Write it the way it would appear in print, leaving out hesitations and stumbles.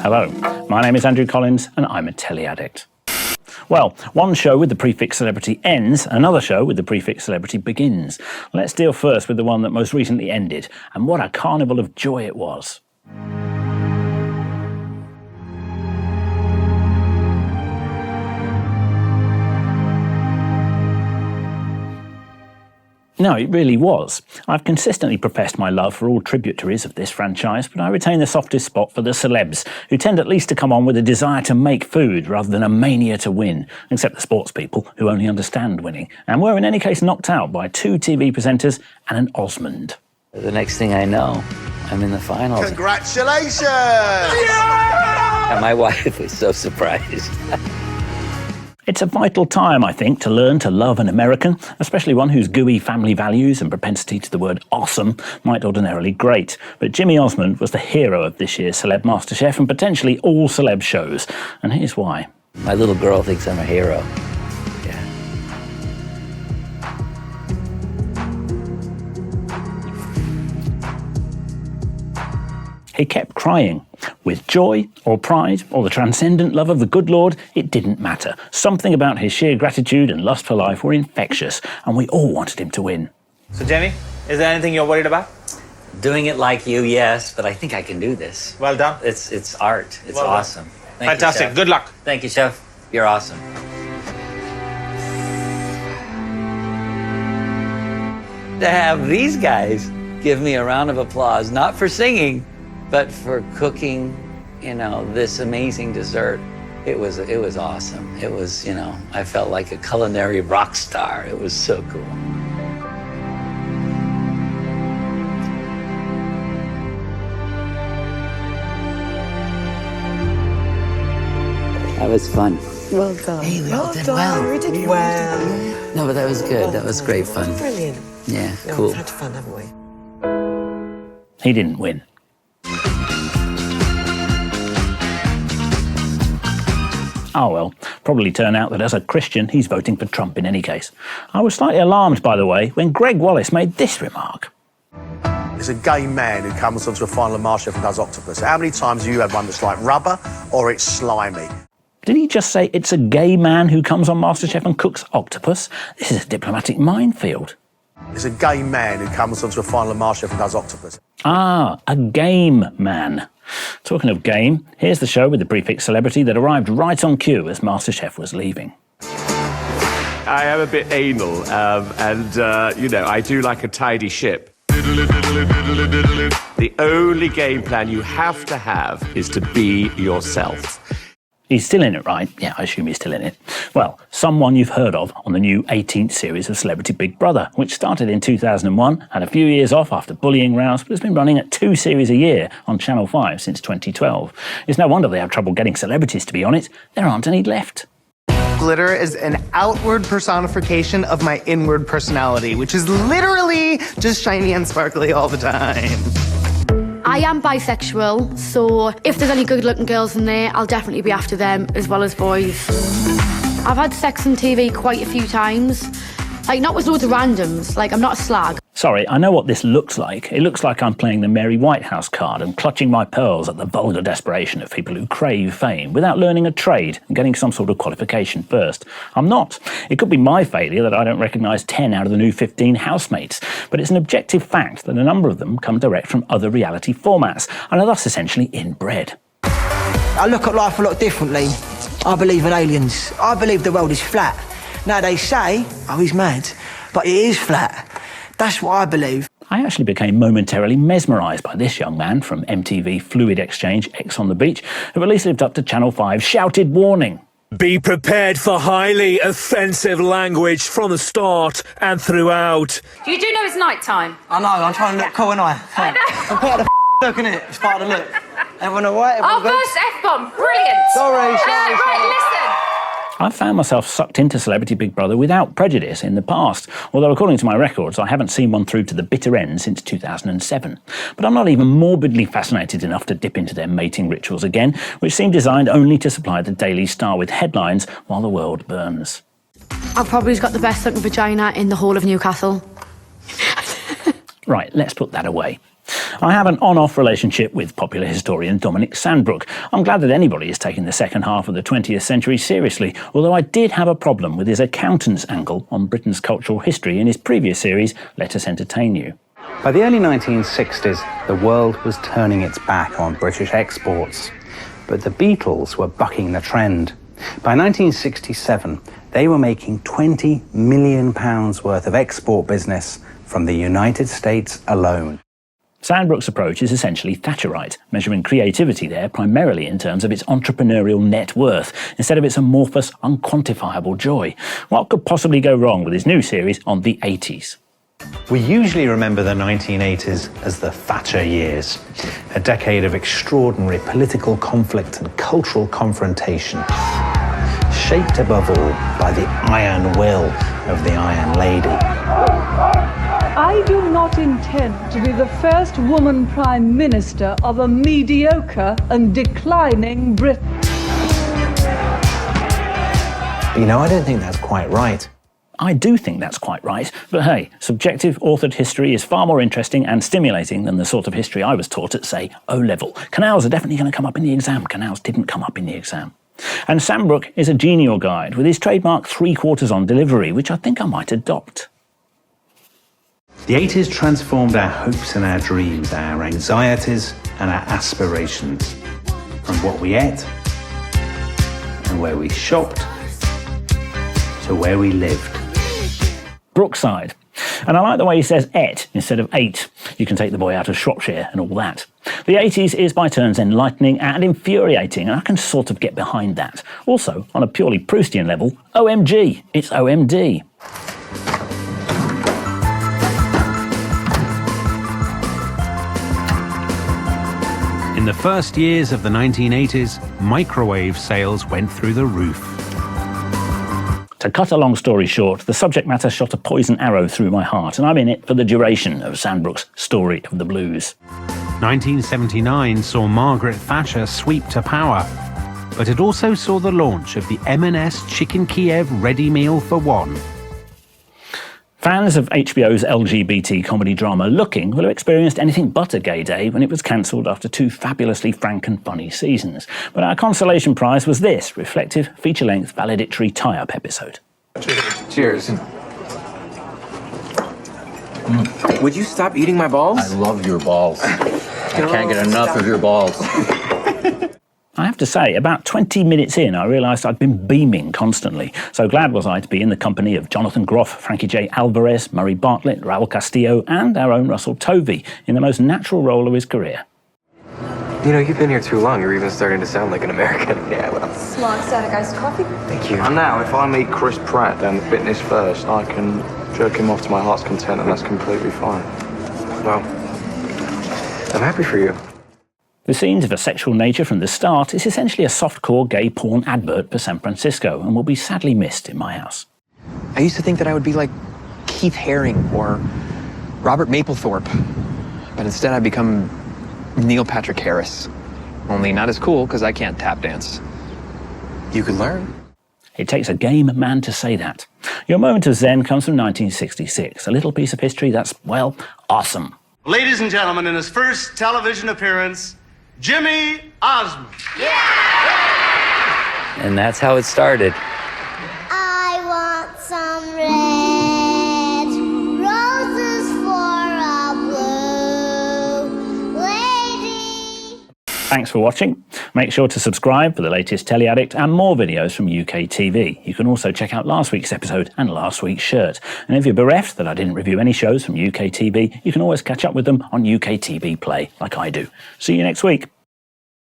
Hello, my name is Andrew Collins and I'm a Telly Addict. Well, one show with the prefix celebrity ends, another show with the prefix celebrity begins. Let's deal first with the one that most recently ended, and what a carnival of joy it was. No, it really was. I've consistently professed my love for all tributaries of this franchise, but I retain the softest spot for the celebs, who tend at least to come on with a desire to make food rather than a mania to win, except the sports people, who only understand winning, and were in any case knocked out by 2 TV presenters and an Osmond. The next thing I know, I'm in the finals. Congratulations! Yeah! And my wife was so surprised. It's a vital time, I think, to learn to love an American, especially one whose gooey family values and propensity to the word awesome might ordinarily grate. But Jimmy Osmond was the hero of this year's Celeb MasterChef and potentially all celeb shows. And here's why. My little girl thinks I'm a hero. Yeah. He kept crying. With joy, or pride, or the transcendent love of the good Lord, it didn't matter. Something about his sheer gratitude and lust for life were infectious, and we all wanted him to win. So, Jimmy, is there anything you're worried about? Doing it like you, yes, but I think I can do this. Well done. It's art. It's well awesome. Thank Fantastic. You, Chef. Good luck. Thank you, Chef. You're awesome. To have these guys give me a round of applause, not for singing, but for cooking, this amazing dessert. It was awesome. It was, I felt like a culinary rock star. It was so cool. That was fun. Well done. Hey, we all did well. We did well. No, but that was good. That was great fun. Brilliant. Yeah, No, cool. we've had fun, haven't we? He didn't win. Oh well, probably turn out that as a Christian, he's voting for Trump in any case. I was slightly alarmed, by the way, when Greg Wallace made this remark. It's a gay man who comes onto a final of MasterChef and does octopus. How many times have you had one that's like rubber or it's slimy? Did he just say it's a gay man who comes on MasterChef and cooks octopus? This is a diplomatic minefield. It's a gay man who comes onto a final of MasterChef and does octopus. Ah, a game man. Talking of game, here's the show with the prefix celebrity that arrived right on cue as MasterChef was leaving. I am a bit anal, and I do like a tidy ship. The only game plan you have to have is to be yourself. He's still in it, right? Yeah, I assume he's still in it. Well, someone you've heard of on the new 18th series of Celebrity Big Brother, which started in 2001, had a few years off after bullying rows, but has been running at 2 series a year on Channel 5 since 2012. It's no wonder they have trouble getting celebrities to be on it. There aren't any left. Glitter is an outward personification of my inward personality, which is literally just shiny and sparkly all the time. I am bisexual, so if there's any good-looking girls in there, I'll definitely be after them as well as boys. I've had sex on TV quite a few times. Not with loads of randoms. I'm not a slag. Sorry, I know what this looks like. It looks like I'm playing the Mary Whitehouse card and clutching my pearls at the vulgar desperation of people who crave fame without learning a trade and getting some sort of qualification first. I'm not. It could be my failure that I don't recognise 10 out of the new 15 housemates, but it's an objective fact that a number of them come direct from other reality formats and are thus essentially inbred. I look at life a lot differently. I believe in aliens. I believe the world is flat. Now they say, oh, he's mad, but it is flat. That's what I believe. I actually became momentarily mesmerised by this young man from MTV Fluid Exchange X on the Beach, who at least lived up to Channel 5's shouted warning. Be prepared for highly offensive language from the start and throughout. You do know it's night time. I know, I'm trying to look cool, aren't I know. I'm part of the look, innit? It's part of the look. Everyone all right? Our first F-bomb, brilliant. Sorry. Right, listen. I've found myself sucked into Celebrity Big Brother without prejudice in the past, although according to my records, I haven't seen one through to the bitter end since 2007. But I'm not even morbidly fascinated enough to dip into their mating rituals again, which seem designed only to supply the Daily Star with headlines while the world burns. I've probably got the best looking vagina in the whole of Newcastle. Right, let's put that away. I have an on-off relationship with popular historian Dominic Sandbrook. I'm glad that anybody is taking the second half of the 20th century seriously, although I did have a problem with his accountant's angle on Britain's cultural history in his previous series, Let Us Entertain You. By the early 1960s, the world was turning its back on British exports. But the Beatles were bucking the trend. By 1967, they were making £20 million worth of export business from the United States alone. Sandbrook's approach is essentially Thatcherite, measuring creativity there primarily in terms of its entrepreneurial net worth, instead of its amorphous, unquantifiable joy. What could possibly go wrong with his new series on the 80s? We usually remember the 1980s as the Thatcher years, a decade of extraordinary political conflict and cultural confrontation, shaped above all by the iron will of the Iron Lady. I do not intend to be the first woman Prime Minister of a mediocre and declining Britain. You know, I don't think that's quite right. I do think that's quite right, but hey, subjective authored history is far more interesting and stimulating than the sort of history I was taught at, say, O-level. Canals are definitely going to come up in the exam. Canals didn't come up in the exam. And Sandbrook is a genial guide with his trademark 3/4 on delivery, which I think I might adopt. The 80s transformed our hopes and our dreams, our anxieties and our aspirations, from what we ate and where we shopped to where we lived. Brookside. And I like the way he says "et" instead of "ate." You can take the boy out of Shropshire and all that. The 80s is by turns enlightening and infuriating, and I can sort of get behind that. Also, on a purely Proustian level, OMG, it's OMD. In the first years of the 1980s, microwave sales went through the roof. To cut a long story short, the subject matter shot a poison arrow through my heart, and I'm in it for the duration of Sandbrook's Story of the Blues. 1979 saw Margaret Thatcher sweep to power, but it also saw the launch of the M&S Chicken Kiev Ready Meal for One. Fans of HBO's LGBT comedy drama Looking will have experienced anything but a gay day when it was cancelled after 2 fabulously frank and funny seasons. But our consolation prize was this reflective, feature-length, valedictory tie-up episode. Cheers. Would you stop eating my balls? I love your balls. I can't get enough of your balls. I have to say, about 20 minutes in, I realised I'd been beaming constantly. So glad was I to be in the company of Jonathan Groff, Frankie J. Alvarez, Murray Bartlett, Raul Castillo, and our own Russell Tovey in the most natural role of his career. You know, you've been here too long. You're even starting to sound like an American. Yeah, well. Smart static iced coffee. Thank you. And now, if I meet Chris Pratt down the fitness first, I can jerk him off to my heart's content, and that's completely fine. Well, I'm happy for you. The scenes of a sexual nature from the start is essentially a softcore gay porn advert for San Francisco and will be sadly missed in my house. I used to think that I would be like Keith Haring or Robert Mapplethorpe, but instead I've become Neil Patrick Harris. Only not as cool because I can't tap dance. You could learn. It takes a game man to say that. Your moment of zen comes from 1966, a little piece of history that's, well, awesome. Ladies and gentlemen, in his first television appearance, Jimmy Osmond. And that's how it started. I want some red roses for a blue lady. Thanks for watching. Make sure to subscribe for the latest Telly Addict and more videos from UKTV. You can also check out last week's episode and last week's shirt. And if you're bereft that I didn't review any shows from UKTV, you can always catch up with them on UKTV Play, like I do. See you next week.